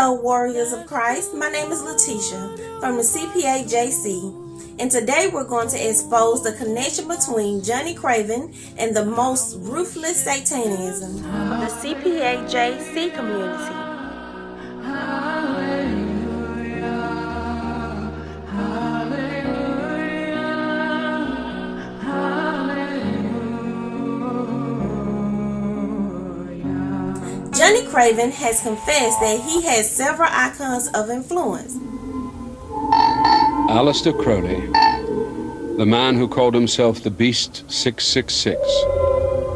Hello, Warriors of Christ. My name is Letitia from the CPA-JC, and today we're going to expose the connection between Johnny Craven and the most ruthless Satanism, the CPA-JC community. Johnny Craven has confessed that he has several icons of influence. Aleister Crowley, the man who called himself the Beast 666,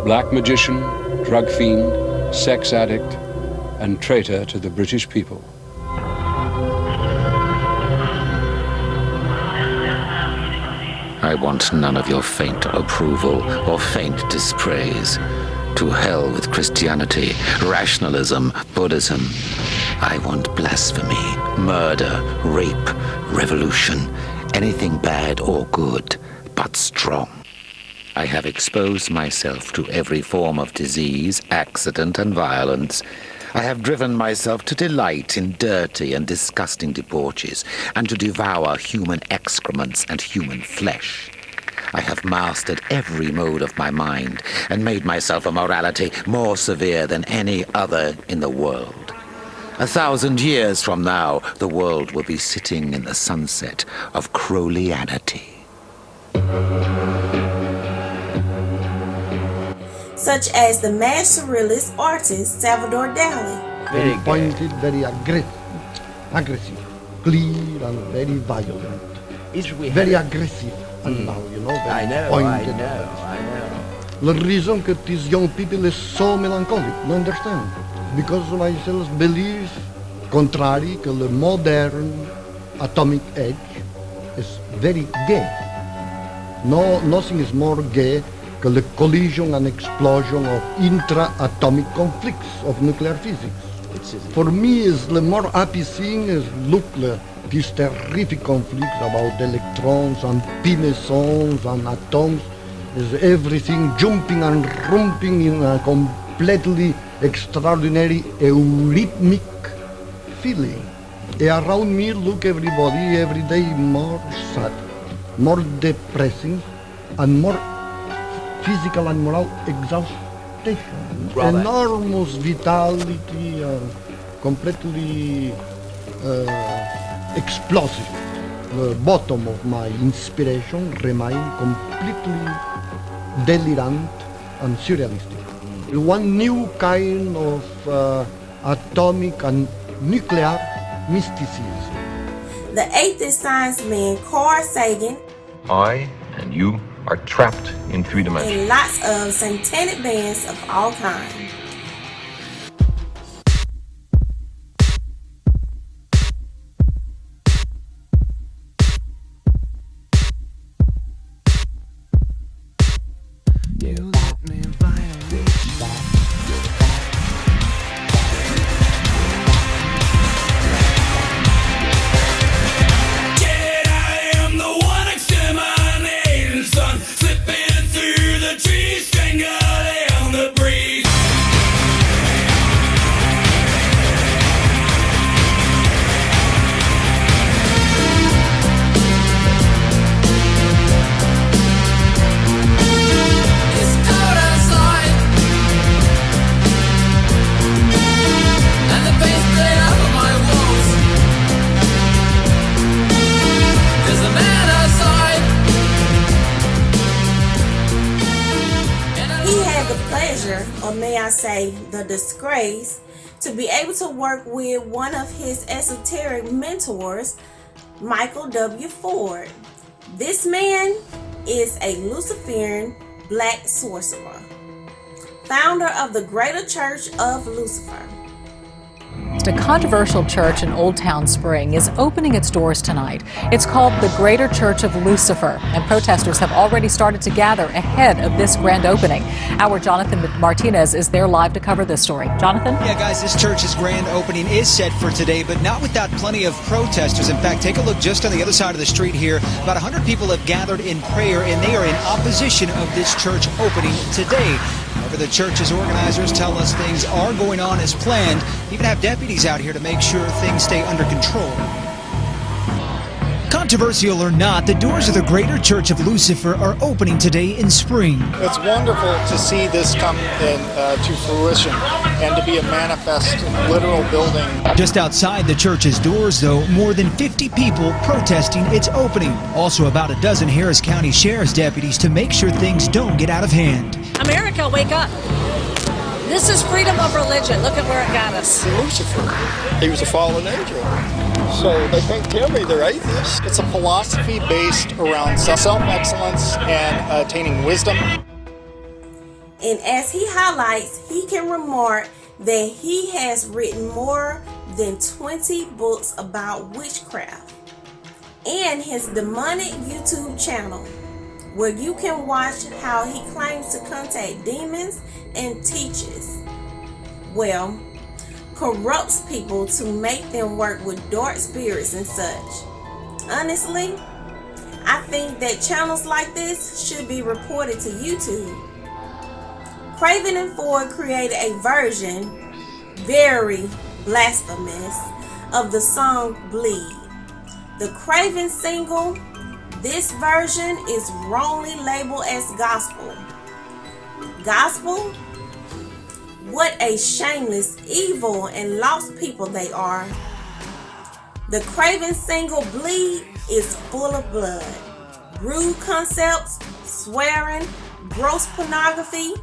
black magician, drug fiend, sex addict, and traitor to the British people. I want none of your faint approval or faint dispraise. To hell with Christianity, rationalism, Buddhism. I want blasphemy, murder, rape, revolution, anything bad or good, but strong. I have exposed myself to every form of disease, accident, and violence. I have driven myself to delight in dirty and disgusting debauches, and to devour human excrements and human flesh. I have mastered every mode of my mind and made myself a morality more severe than any other in the world. 1,000 years from now, the world will be sitting in the sunset of Crowleyanity. Such as the mad surrealist artist Salvador Dali. Very pointed, very aggressive, clear and very violent. Very aggressive. And now, I know. The reason that these young people is so melancholic, you understand? Because myself believe, contrary to the modern atomic age, is very gay. No, nothing is more gay than the collision and explosion of intra-atomic conflicts of nuclear physics. For me, is the more happy thing is look these terrific conflicts about electrons and pi mesons and atoms, is everything jumping and romping in a completely extraordinary eurythmic feeling. Around me, look everybody every day more sad, more depressing, and more physical and moral exhaustion. Enormous vitality, completely explosive. The bottom of my inspiration remain completely delirant and surrealistic. One new kind of atomic and nuclear mysticism. The atheist science man Carl Sagan. I and you are trapped in 3 dimensions. And lots of satanic bands of all kinds. Or may I say the disgrace, to be able to work with one of his esoteric mentors, Michael W. Ford. This man is a Luciferian black sorcerer, founder of the Greater Church of Lucifer. A controversial church in Old Town Spring is opening its doors tonight. It's called the Greater Church of Lucifer, and protesters have already started to gather ahead of this grand opening. Our Jonathan Martinez is there live to cover this story. Jonathan? Yeah, guys, this church's grand opening is set for today, but not without plenty of protesters. In fact, take a look just on the other side of the street here. About 100 people have gathered in prayer, and they are in opposition of this church opening today. However, the church's organizers tell us things are going on as planned, even have deputies out here to make sure things stay under control. Controversial or not, the doors of the Greater Church of Lucifer are opening today in spring. It's wonderful to see this come to fruition and to be a manifest, literal building. Just outside the church's doors, though, more than 50 people protesting its opening. Also about a dozen Harris County Sheriff's deputies to make sure things don't get out of hand. America, wake up. This is freedom of religion. Look at where it got us. Lucifer, he was a fallen angel. So they can't tell me they're atheists. It's a philosophy based around self-excellence and attaining wisdom. And as he highlights, he can remark that he has written more than 20 books about witchcraft, and his demonic YouTube channel, where you can watch how he claims to contact demons and teaches, well, corrupts people to make them work with dark spirits and such. Honestly, I think that channels like this should be reported to YouTube. Craven and Ford created a version, very blasphemous, of the song Bleed. The Craven single, this version is wrongly labeled as gospel. Gospel? What a shameless, evil, and lost people they are. The Craven single Bleed is full of blood, rude concepts, swearing, gross pornography,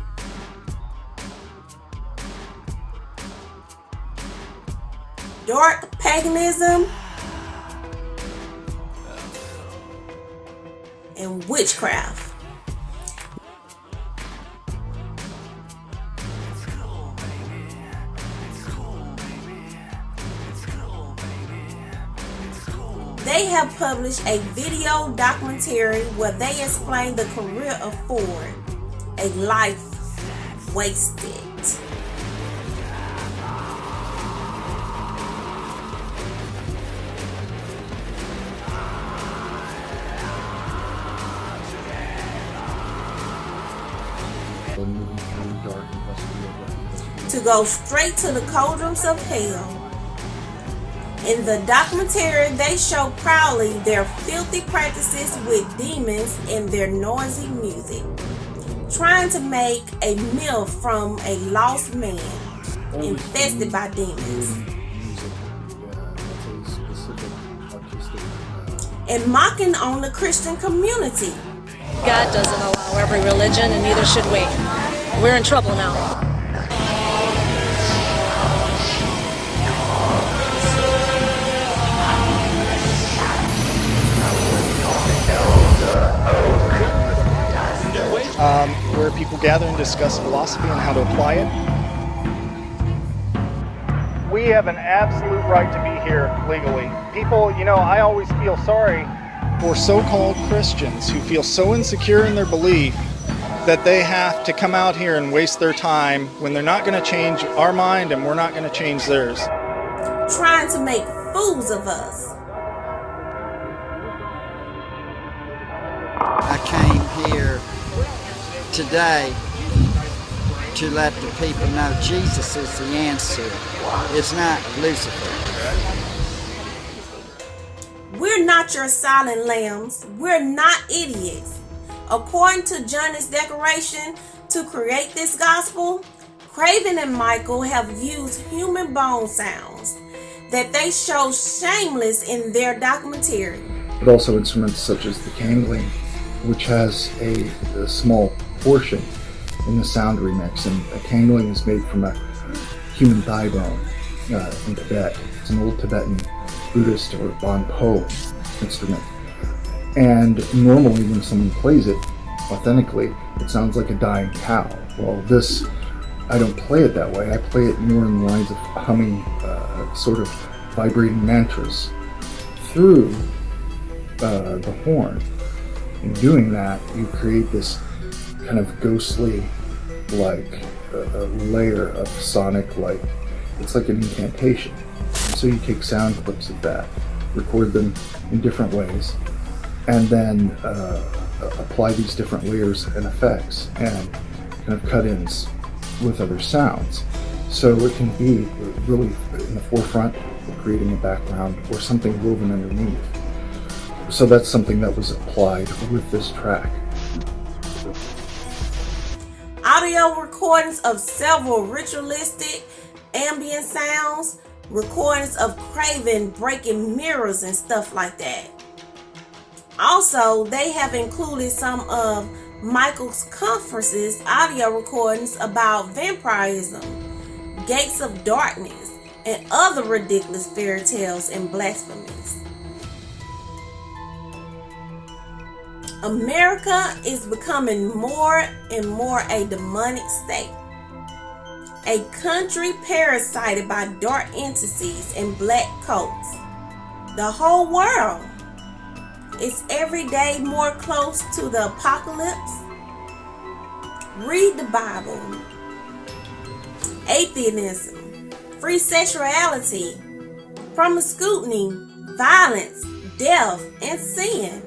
dark paganism, and witchcraft. They have published a video documentary where they explain the career of Ford, a life wasted. To go straight to the cauldrons of hell. In the documentary, they show proudly their filthy practices with demons and their noisy music, trying to make a meal from a lost man infested by demons, and mocking on the Christian community. God doesn't allow every religion, and neither should we. We're in trouble now. Where people gather and discuss philosophy and how to apply it. We have an absolute right to be here legally. People, I always feel sorry for so-called Christians who feel so insecure in their belief that they have to come out here and waste their time when they're not going to change our mind and we're not going to change theirs. Trying to make fools of us. I came here today to let the people know Jesus is the answer. It's not Lucifer. We're not your silent lambs. We're not idiots. According to Johnny's declaration to create this gospel, Craven and Michael have used human bone sounds that they show shameless in their documentary. But also instruments such as the kangling, which has a small portion in the sound remix, and a kangling is made from a human thigh bone in Tibet. It's an old Tibetan Buddhist or Bon Po instrument, and normally when someone plays it authentically, it sounds like a dying cow. Well, this, I don't play it that way. I play it more in the lines of humming sort of vibrating mantras through the horn. In doing that, you create this kind of ghostly, like a layer of sonic, like it's like an incantation. So you take sound clips of that, record them in different ways, and then apply these different layers and effects and kind of cut-ins with other sounds. So it can be really in the forefront, or creating a background, or something woven underneath. So that's something that was applied with this track. Audio recordings of several ritualistic ambient sounds, recordings of Craven breaking mirrors and stuff like that. Also, they have included some of Michael's conferences, audio recordings about vampirism, gates of darkness, and other ridiculous fairy tales and blasphemies. America is becoming more and more a demonic state. A country parasited by dark entities and black cults. The whole world is every day more close to the apocalypse. Read the Bible. Atheism, free sexuality, promiscuity, violence, death, and sin.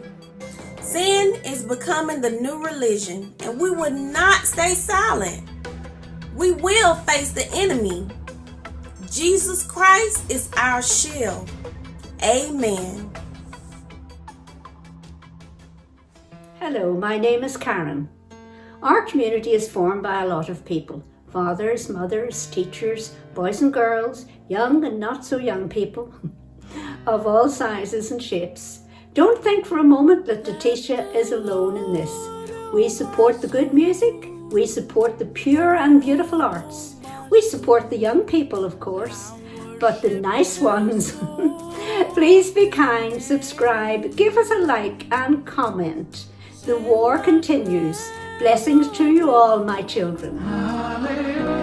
Sin is becoming the new religion, and we will not stay silent. We will face the enemy. Jesus Christ is our shield. Amen. Hello, my name is Karen. Our community is formed by a lot of people. Fathers, mothers, teachers, boys and girls, young and not so young people, of all sizes and shapes. Don't think for a moment that Letitia is alone in this. We support the good music, we support the pure and beautiful arts. We support the young people, of course, but the nice ones. Please be kind, subscribe, give us a like and comment. The war continues. Blessings to you all, my children. Hallelujah.